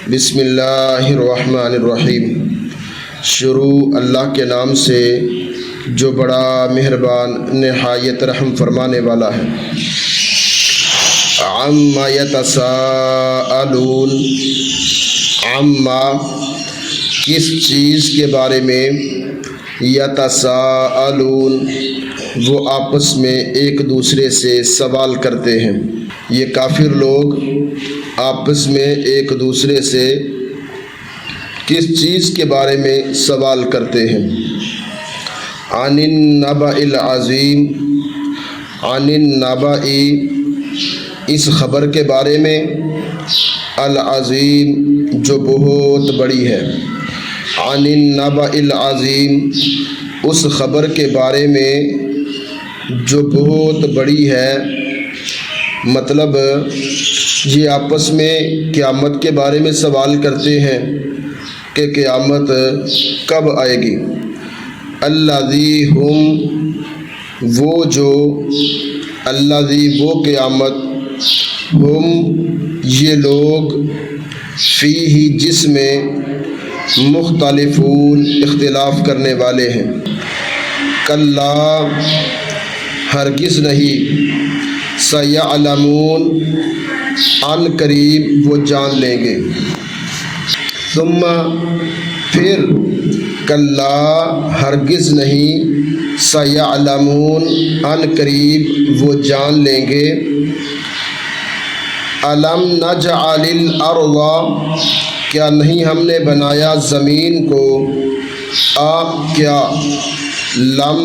بسم اللہ الرحمن الرحیم۔ شروع اللہ کے نام سے جو بڑا مہربان نہایت رحم فرمانے والا ہے۔ عما یتساءلون، عما کس چیز کے بارے میں، یتساءلون وہ آپس میں ایک دوسرے سے سوال کرتے ہیں۔ یہ کافر لوگ آپس میں ایک دوسرے سے کس چیز کے بارے میں سوال کرتے ہیں؟ عن النبأ العظیم، عن النبأ اس خبر کے بارے میں، العظیم جو بہت بڑی ہے۔ عن النبأ العظیم اس خبر کے بارے میں جو بہت بڑی ہے، مطلب یہ آپس میں قیامت کے بارے میں سوال کرتے ہیں کہ قیامت کب آئے گی۔ الذی ہم وہ جو، الذی وہ قیامت، ہم یہ لوگ، فیہ جس میں، مختلفون اختلاف کرنے والے ہیں۔ کلا ہرگز نہیں، سیعلمون عن قریب وہ جان لیں گے۔ ثم پھر، کلا ہرگز نہیں، سیعلمون عن قریب وہ جان لیں گے۔ الم نجعل الارض کیا نہیں ہم نے بنایا زمین کو، کیا لم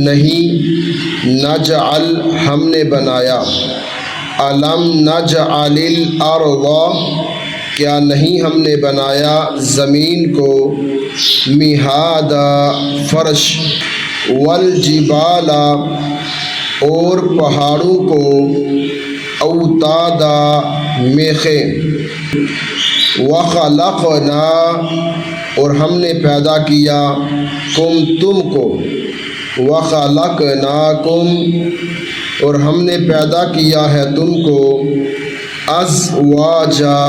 نہیں، نجعل ہم نے بنایا، الم نجعل الارض کیا نہیں ہم نے بنایا زمین کو، مہادا فرش، والجبال اور پہاڑوں کو، اوتادا میخیں، وخلقنا اور ہم نے پیدا کیا، کم تم کو، وخلقناکم اور ہم نے پیدا کیا ہے تم کو، ازواجا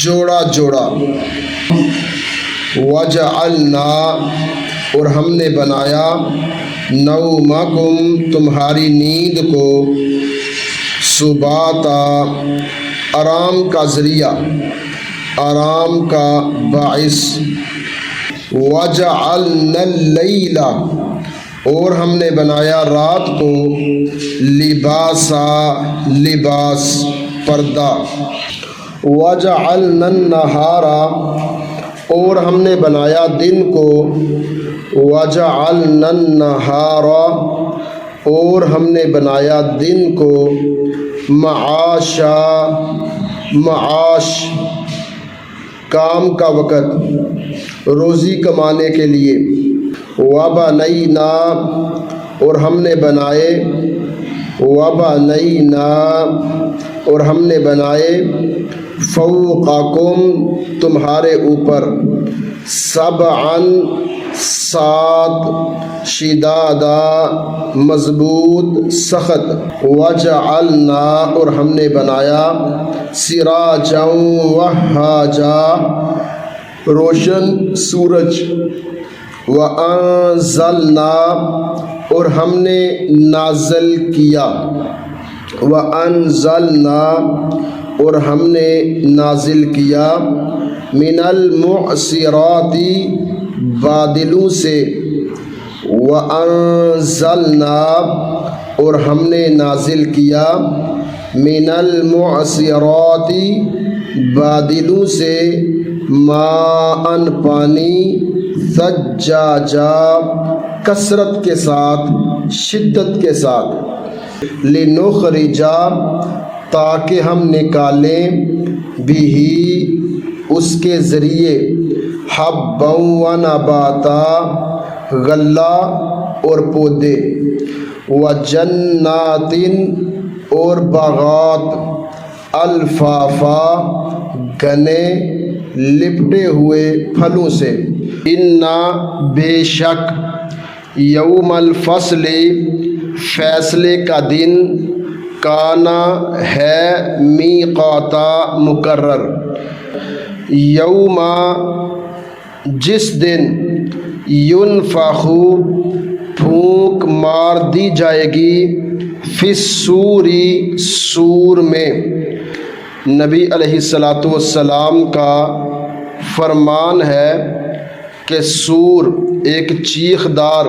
جوڑا جوڑا، وجعلنا اور ہم نے بنایا، نومکم تمہاری نیند کو، سباتا آرام کا ذریعہ، آرام کا باعث، وجعلنا اللیل اور ہم نے بنایا رات کو، لباسا لباس پردہ، وجعلنا النہار اور ہم نے بنایا دن کو، وجعلنا النہار اور ہم نے بنایا دن کو، معاشا معاش کام کا وقت، روزی کمانے کے لیے، وبنینا اور ہم نے بنائے، وبنینا اور ہم نے بنائے، فوقکم تمہارے اوپر، سبعا سات، شدادا مضبوط سخت، وجعلنا اور ہم نے بنایا، سراجا وہاجا روشن سورج، وانزلنا اور ہم نے نازل کیا، وانزلنا اور ہم نے نازل کیا، من المعصرات بادلوں سے، وانزلنا اور ہم نے نازل کیا، من المعصرات بادلوں سے، ماء پانی، ثجاجا کثرت کے ساتھ، شدت کے ساتھ، لنخرجا تاکہ ہم نکالیں، بھی اس کے ذریعے، حبا ونباتا غلہ اور پودے، وجنات اور باغات، الفافا گھنے لپٹے ہوئے پھلوں سے، انا بے شک، یوم الفصل فیصلے کا دن، کانا ہے میقاتا مقرر، یوما جس دن ینفخو پھونک مار دی جائے گی فی الصوری سور میں۔ نبی علیہ الصلاۃ والسلام کا فرمان ہے کہ سور ایک چیخ دار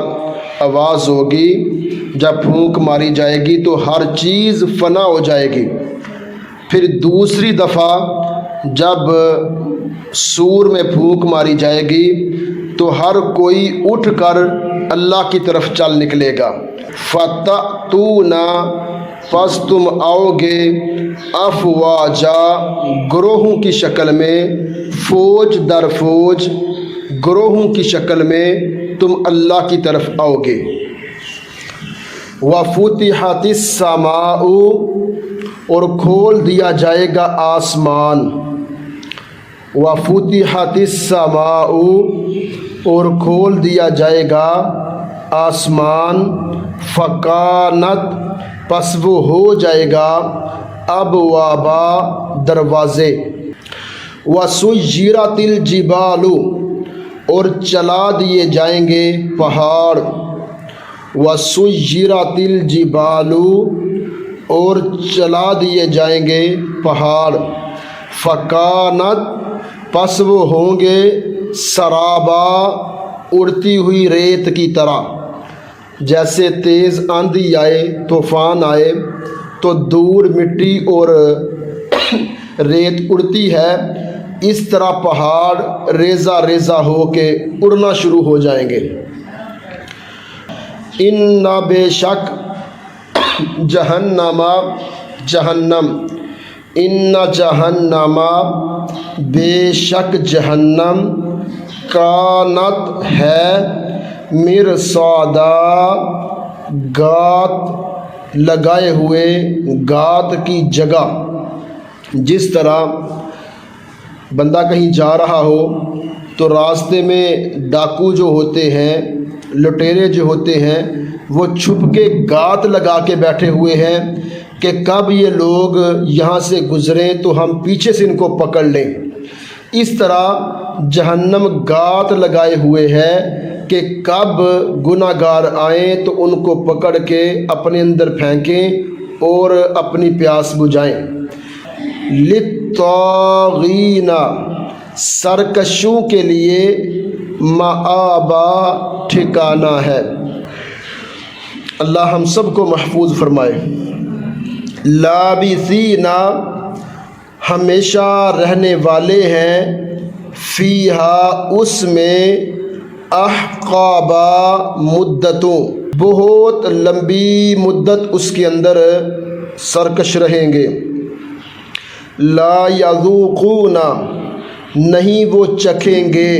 آواز ہوگی، جب پھونک ماری جائے گی تو ہر چیز فنا ہو جائے گی۔ پھر دوسری دفعہ جب سور میں پھونک ماری جائے گی تو ہر کوئی اٹھ کر اللہ کی طرف چل نکلے گا۔ فَتَأْتُونَ پس تم آؤ گے افواجا گروہوں کی شکل میں، فوج در فوج گروہوں کی شکل میں تم اللہ کی طرف آؤ گے۔ وَفُتِحَتِ السَّمَاءُ اور کھول دیا جائے گا آسمان۔ وَفُتِحَتِ السَّمَاءُ اور کھول دیا جائے گا آسمان۔ فَكَانَتْ پس وہ ہو جائے گا ابوابا دروازے۔ وَسُيِّرَتِ الْجِبَالُ اور چلا دیے جائیں گے پہاڑ۔ وَسُيِّرَتِ الْجِبَالُ اور چلا دیے جائیں گے پہاڑ۔ فَكَانَتْ پس وہ ہوں گے سرابا اڑتی ہوئی ریت کی طرح۔ جیسے تیز آندھی آئے، طوفان آئے تو دور مٹی اور ریت اڑتی ہے، اس طرح پہاڑ ریزہ ریزہ ہو کے اڑنا شروع ہو جائیں گے۔ ان بے شک جہنم ان جہنم بے شک جہنم کانت ہے مرصادا گات لگائے ہوئے، گات کی جگہ۔ جس طرح بندہ کہیں جا رہا ہو تو راستے میں ڈاکو جو ہوتے ہیں، لٹیرے جو ہوتے ہیں، وہ چھپ کے گات لگا کے بیٹھے ہوئے ہیں کہ کب یہ لوگ یہاں سے گزریں تو ہم پیچھے سے ان کو پکڑ لیں۔ اس طرح جہنم گات لگائے ہوئے ہے کہ کب گناہ گار آئیں تو ان کو پکڑ کے اپنے اندر پھینکیں اور اپنی پیاس بجھائیں۔ للطاغین سرکشوں کے لیے مآبا ٹھکانہ ہے۔ اللہ ہم سب کو محفوظ فرمائے۔ لابثین ہمیشہ رہنے والے ہیں، فیہا اس میں، احقابا مدتوں بہت لمبی مدت اس کے اندر سرکش رہیں گے۔ لا یذوقون نہیں وہ چکھیں گے،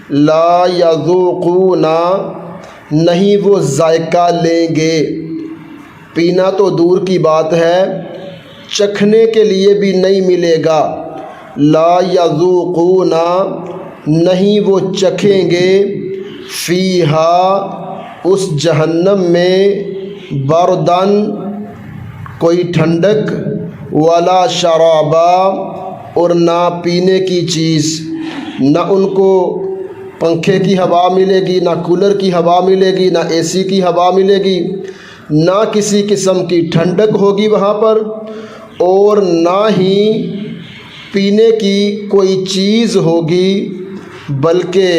لا یذوقون نہیں وہ ذائقہ لیں گے، پینا تو دور کی بات ہے چکھنے کے لیے بھی نہیں ملے گا۔ لا یذوقون نہیں وہ چکھیں گے، فیہا اس جہنم میں، بردن کوئی ٹھنڈک، ولا شرابا اور نہ پینے کی چیز، نہ ان کو پنکھے کی ہوا ملے گی، نہ کولر کی ہوا ملے گی، نہ اے سی کی ہوا ملے گی، نہ کسی قسم کی ٹھنڈک ہوگی وہاں پر، اور نہ ہی پینے کی کوئی چیز ہوگی، بلکہ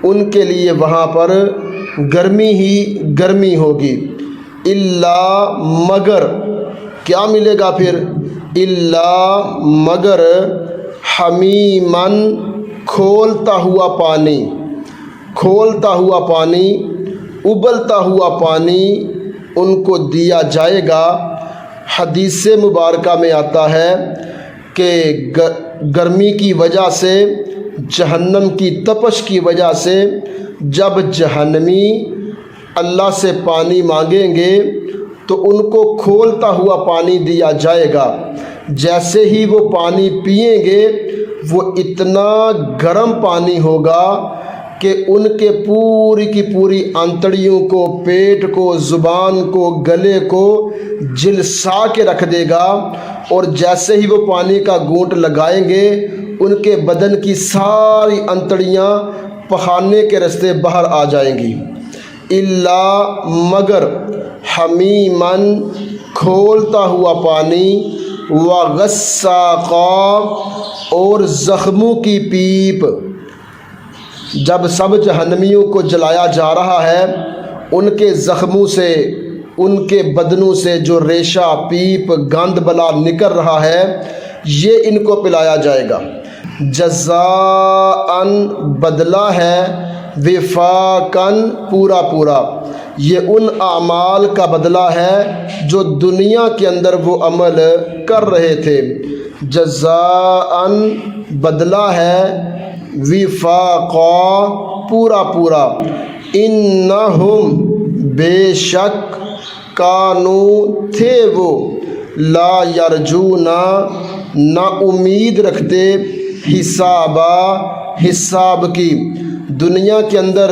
ان کے لیے وہاں پر گرمی ہی گرمی ہوگی۔ الا مگر کیا ملے گا پھر؟ الا مگر حمیمن کھولتا ہوا پانی، کھولتا ہوا پانی، ابلتا ہوا پانی ان کو دیا جائے گا۔ حدیث مبارکہ میں آتا ہے کہ گرمی کی وجہ سے، جہنم کی تپش کی وجہ سے جب جہنمی اللہ سے پانی مانگیں گے تو ان کو کھولتا ہوا پانی دیا جائے گا۔ جیسے ہی وہ پانی پئیں گے وہ اتنا گرم پانی ہوگا کہ ان کے پوری کی پوری آنتڑیوں کو، پیٹ کو، زبان کو، گلے کو جلسا کے رکھ دے گا، اور جیسے ہی وہ پانی کا گھونٹ لگائیں گے ان کے بدن کی ساری انتڑیاں پخانے کے راستے باہر آ جائیں گی، الا مگر حمیمن کھولتا ہوا پانی، وغساقا اور زخموں کی پیپ۔ جب سب جہنمیوں کو جلایا جا رہا ہے، ان کے زخموں سے، ان کے بدنوں سے جو ریشہ، پیپ، گند بلا نکل رہا ہے، یہ ان کو پلایا جائے گا۔ جزاءً بدلہ ہے، وفاقاً پورا پورا، یہ ان اعمال کا بدلہ ہے جو دنیا کے اندر وہ عمل کر رہے تھے۔ جزاءً بدلہ ہے، وفاقا پورا پورا، انہم بے شک، کانو تھے وہ، لا یرجونا نا امید رکھتے، حساب کی۔ دنیا کے اندر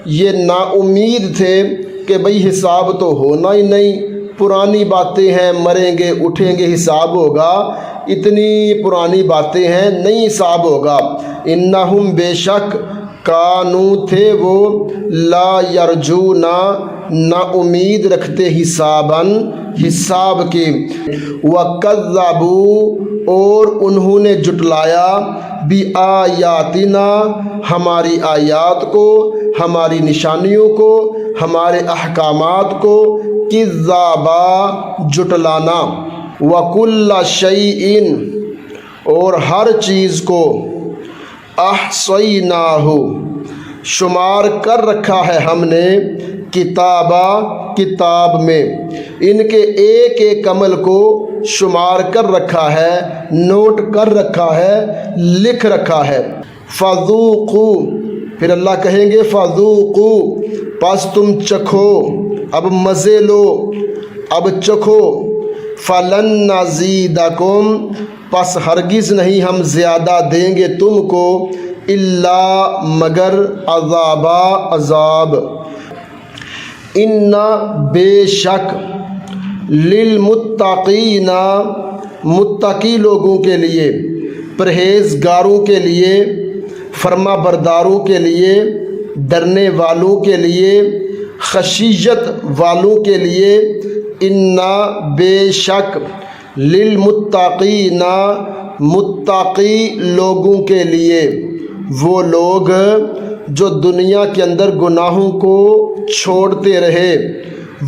یہ نا امید تھے کہ بھئی حساب تو ہونا ہی نہیں، پرانی باتیں ہیں، مریں گے اٹھیں گے حساب ہوگا، اتنی پرانی باتیں ہیں، نہیں حساب ہوگا۔ انہم بے شک، کانو تھے وہ، لا یرجونا نا امید رکھتے، حساب کی۔ وَكَذَّبُوا اور انہوں نے جھٹلایا، بِآیاتنا ہماری آیات کو، ہماری نشانیوں کو، ہمارے احکامات کو، کذابا جھٹلانا، وَكُلَّ شَيْءٍ اور ہر چیز کو، احصیناہ شمار کر رکھا ہے ہم نے، کتاب میں، ان کے ایک ایک عمل کو شمار کر رکھا ہے، نوٹ کر رکھا ہے، لکھ رکھا ہے۔ فذوقوا پھر اللہ کہیں گے فذوقوا پس تم چکھو، اب مزے لو، اب چکھو، فلن نزیدکم پس ہرگز نہیں ہم زیادہ دیں گے تم کو، الا مگر عذاب۔ ان بے شک، للمتقین متقی لوگوں کے لیے، پرہیزگاروں کے لیے، فرما برداروں کے لیے، ڈرنے والوں کے لیے، خشیت والوں کے لیے، ان بے شک، للمتقین متقی لوگوں کے لیے، وہ لوگ جو دنیا کے اندر گناہوں کو چھوڑتے رہے،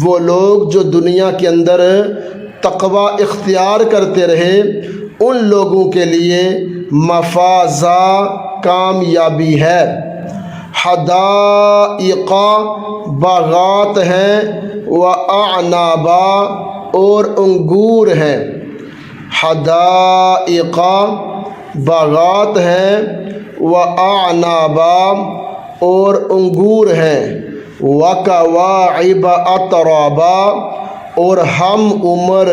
وہ لوگ جو دنیا کے اندر تقوی اختیار کرتے رہے، ان لوگوں کے لیے مفازہ کامیابی ہے۔ حدائق باغات ہیں، وَأَعْنَابًا اور انگور ہیں۔ حدائق باغات ہیں، وَأَعْنَابًا اور انگور ہیں، وَكَوَاعِبَ أَتْرَابًا اور ہم عمر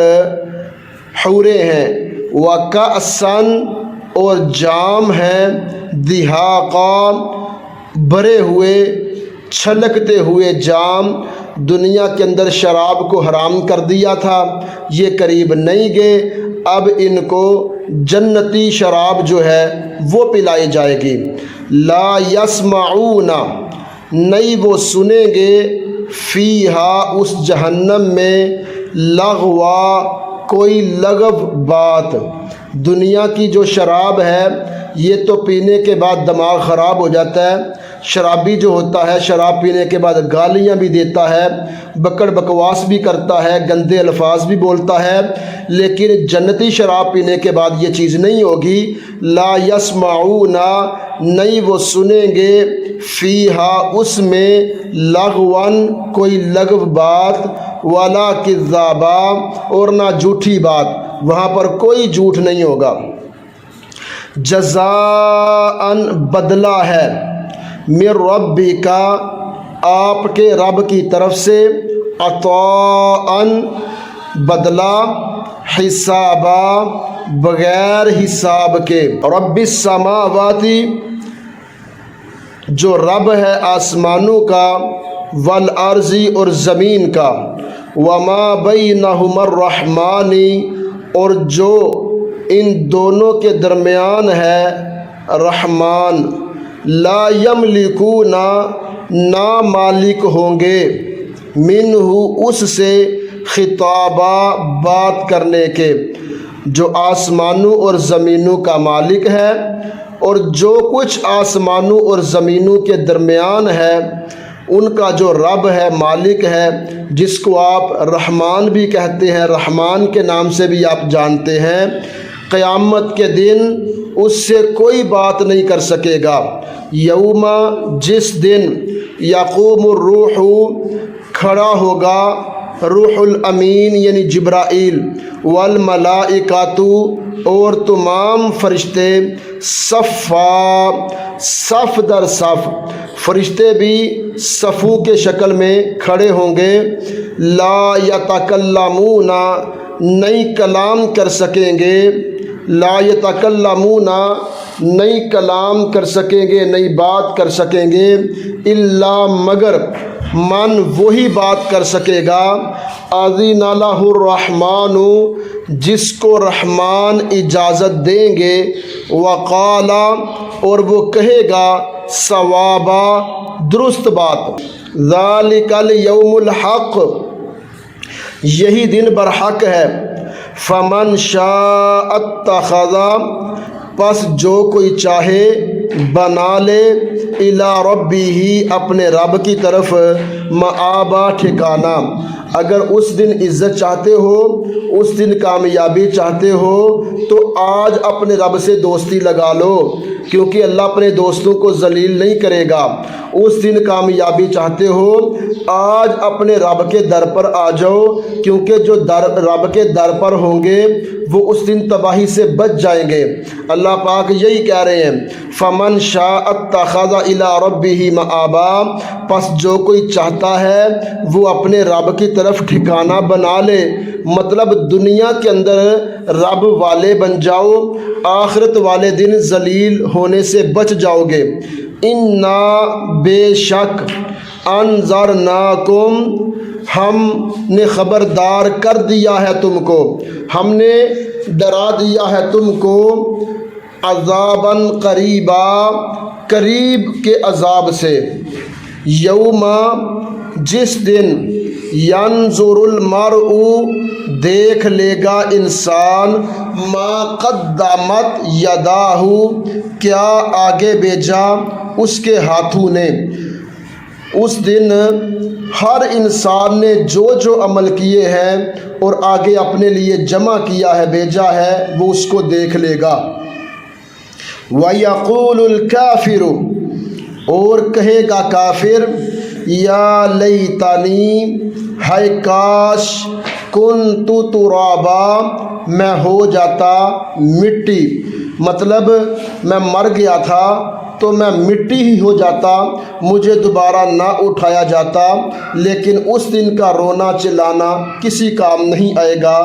حوریں ہیں، وَكَأْسًا اور جام ہیں، دِہَاقًا بھرے ہوئے، چھلکتے ہوئے جام۔ دنیا کے اندر شراب کو حرام کر دیا تھا، یہ قریب نہیں گئے، اب ان کو جنتی شراب جو ہے وہ پلائی جائے گی۔ لا یسمعون نہیں وہ سنیں گے، فیہا اس جہنم میں، لغوا کوئی لغو بات۔ دنیا کی جو شراب ہے یہ تو پینے کے بعد دماغ خراب ہو جاتا ہے، شرابی جو ہوتا ہے شراب پینے کے بعد گالیاں بھی دیتا ہے، بکڑ بکواس بھی کرتا ہے، گندے الفاظ بھی بولتا ہے، لیکن جنتی شراب پینے کے بعد یہ چیز نہیں ہوگی۔ لا یسمعون نہیں وہ سنیں گے، فیہا اس میں، لغون کوئی لغو بات، ولا کذابا اور نہ جھوٹی بات، وہاں پر کوئی جھوٹ نہیں ہوگا۔ جزاءً بدلہ ہے، من ربک آپ کے رب کی طرف سے، عطاءً بدلہ، حسابا بغیر حساب کے۔ رب السماوات جو رب ہے آسمانوں کا، والارض اور زمین کا، وما بینہما الرحمن اور جو ان دونوں کے درمیان ہے رحمان، لا یملکون نا مالک ہوں گے، منہ اس سے خطابہ بات کرنے کے، جو آسمانوں اور زمینوں کا مالک ہے اور جو کچھ آسمانوں اور زمینوں کے درمیان ہے، ان کا جو رب ہے، مالک ہے، جس کو آپ رحمان بھی کہتے ہیں، رحمان کے نام سے بھی آپ جانتے ہیں، قیامت کے دن اس سے کوئی بات نہیں کر سکے گا۔ یوم، جس دن، یقوم الروح، کھڑا ہوگا روح الامین یعنی جبرائیل، والملائکۃ، اور تمام فرشتے، صفا، صف در صف، فرشتے بھی صفوں کے شکل میں کھڑے ہوں گے، لا یتکلمون، نہیں کلام کر سکیں گے، لا یتکلمون، نہیں کلام کر سکیں گے، نہیں بات کر سکیں گے، الا، مگر، من، وہی بات کر سکے گا، اذن لہ الرحمن، جس کو رحمان اجازت دیں گے، وقال، اور وہ کہے گا، صوابا، درست بات، ذالک الیوم الحق، یہی دن برحق ہے، فمن شاء اتخذ، پس جو کوئی چاہے بنا لے، الی ربہ، اپنے رب کی طرف، مآبا، ٹھکانہ۔ اگر اس دن عزت چاہتے ہو، اس دن کامیابی چاہتے ہو، تو آج اپنے رب سے دوستی لگا لو، کیونکہ اللہ اپنے دوستوں کو ذلیل نہیں کرے گا۔ اس دن کامیابی چاہتے ہو، آج اپنے رب کے در پر آ جاؤ، کیونکہ جو رب کے در پر ہوں گے وہ اس دن تباہی سے بچ جائیں گے۔ اللہ پاک یہی کہہ رہے ہیں، فمن شاء اتخذ الی ربہ مآبا، پس جو کوئی چاہتا ہے وہ اپنے رب کی طرف ٹھکانہ بنا لے، مطلب دنیا کے اندر رب والے بن جاؤ، آخرت والے دن ذلیل ہونے سے بچ جاؤ گے۔ انا، بے شک، انذرناکم، ہم نے خبردار کر دیا ہے تم کو، ہم نے ڈرا دیا ہے تم کو، عذاباً قریبا، قریب کے عذاب سے، یوم، جس دن، ینظر المرء، دیکھ لے گا انسان، ما قدمت یداہ، کیا آگے بھیجا اس کے ہاتھوں نے۔ اس دن ہر انسان نے جو جو عمل کیے ہیں اور آگے اپنے لیے جمع کیا ہے، بھیجا ہے، وہ اس کو دیکھ لے گا۔ وَيَقُولُ الْكَافِرُ، اور کہے گا کافر، یا لیتنی، ہے کاش، کنت ترابا، میں ہو جاتا مٹی، مطلب میں مر گیا تھا تو میں مٹی ہی ہو جاتا، مجھے دوبارہ نہ اٹھایا جاتا، لیکن اس دن کا رونا چلانا کسی کام نہیں آئے گا۔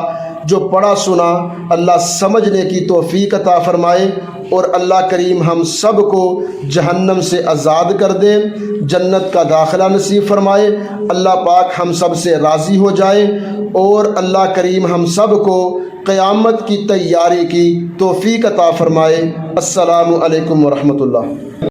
جو پڑھا سنا اللہ سمجھنے کی توفیق عطا فرمائے، اور اللہ کریم ہم سب کو جہنم سے آزاد کر دے، جنت کا داخلہ نصیب فرمائے، اللہ پاک ہم سب سے راضی ہو جائے، اور اللہ کریم ہم سب کو قیامت کی تیاری کی توفیق عطا فرمائے۔ السلام علیکم ورحمۃ اللہ۔